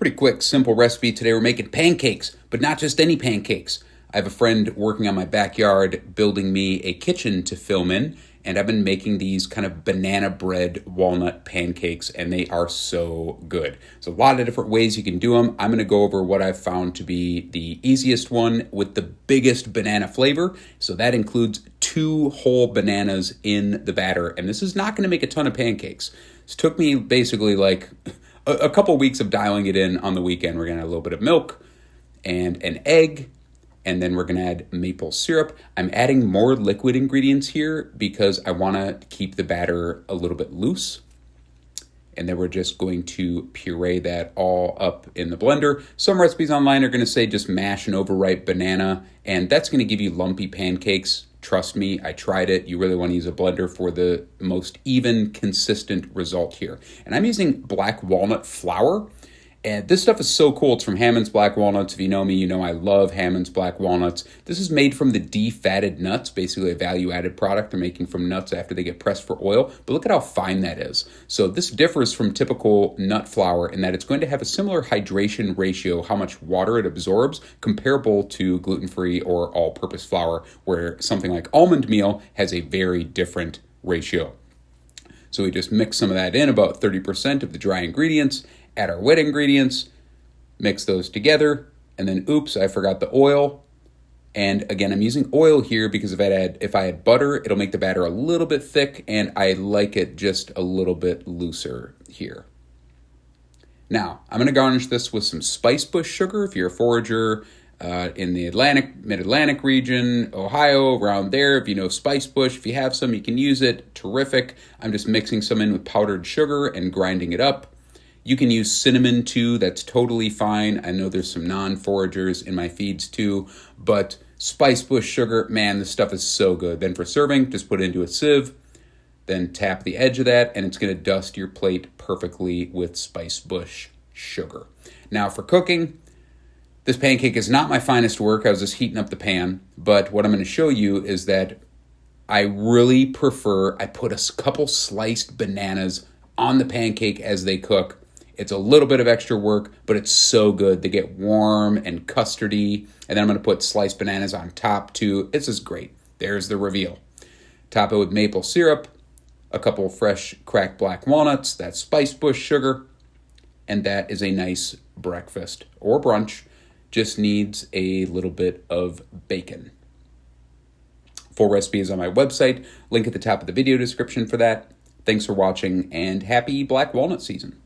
Pretty quick, simple recipe. Today we're making pancakes, but not just any pancakes. I have a friend working on my backyard building me a kitchen to film in, and I've been making these kind of banana bread walnut pancakes, and they are so good. There's a lot of different ways you can do them. I'm going to go over what I've found to be the easiest one with the biggest banana flavor. So that includes 2 whole bananas in the batter, and this is not going to make a ton of pancakes. This took me basically like a couple weeks of dialing it in on the weekend. We're going to add a little bit of milk and an egg, and then we're going to add maple syrup. I'm adding more liquid ingredients here because I want to keep the batter a little bit loose. And then we're just going to puree that all up in the blender. Some recipes online are going to say just mash an overripe banana, and that's going to give you lumpy pancakes. Trust me, I tried it. You really want to use a blender for the most even, consistent result here. And I'm using black walnut flour. And this stuff is so cool. It's from Hammons Black Walnuts. If you know me, you know I love Hammons Black Walnuts. This is made from the defatted nuts, basically a value-added product they're making from nuts after they get pressed for oil. But look at how fine that is. So this differs from typical nut flour in that it's going to have a similar hydration ratio, how much water it absorbs, comparable to gluten-free or all-purpose flour, where something like almond meal has a very different ratio. So we just mix some of that in, about 30% of the dry ingredients, add our wet ingredients, mix those together, and then oops, I forgot the oil. And again, I'm using oil here because if I add butter, it'll make the batter a little bit thick, and I like it just a little bit looser here. Now, I'm going to garnish this with some spice bush sugar. If you're a forager in the mid-Atlantic region, Ohio, around there, if you know spice bush, if you have some, you can use it. Terrific. I'm just mixing some in with powdered sugar and grinding it up. You can use cinnamon too, that's totally fine. I know there's some non-foragers in my feeds too, but spice bush sugar, man, this stuff is so good. Then for serving, just put it into a sieve, then tap the edge of that, and it's gonna dust your plate perfectly with spice bush sugar. Now for cooking, this pancake is not my finest work. I was just heating up the pan, but what I'm gonna show you is that I really prefer, I put a couple sliced bananas on the pancake as they cook. It's a little bit of extra work, but it's so good. They get warm and custardy. And then I'm going to put sliced bananas on top too. This is great. There's the reveal. Top it with maple syrup, a couple of fresh cracked black walnuts, that spice bush sugar, and that is a nice breakfast or brunch. Just needs a little bit of bacon. Full recipe is on my website. Link at the top of the video description for that. Thanks for watching, and happy Black Walnut season.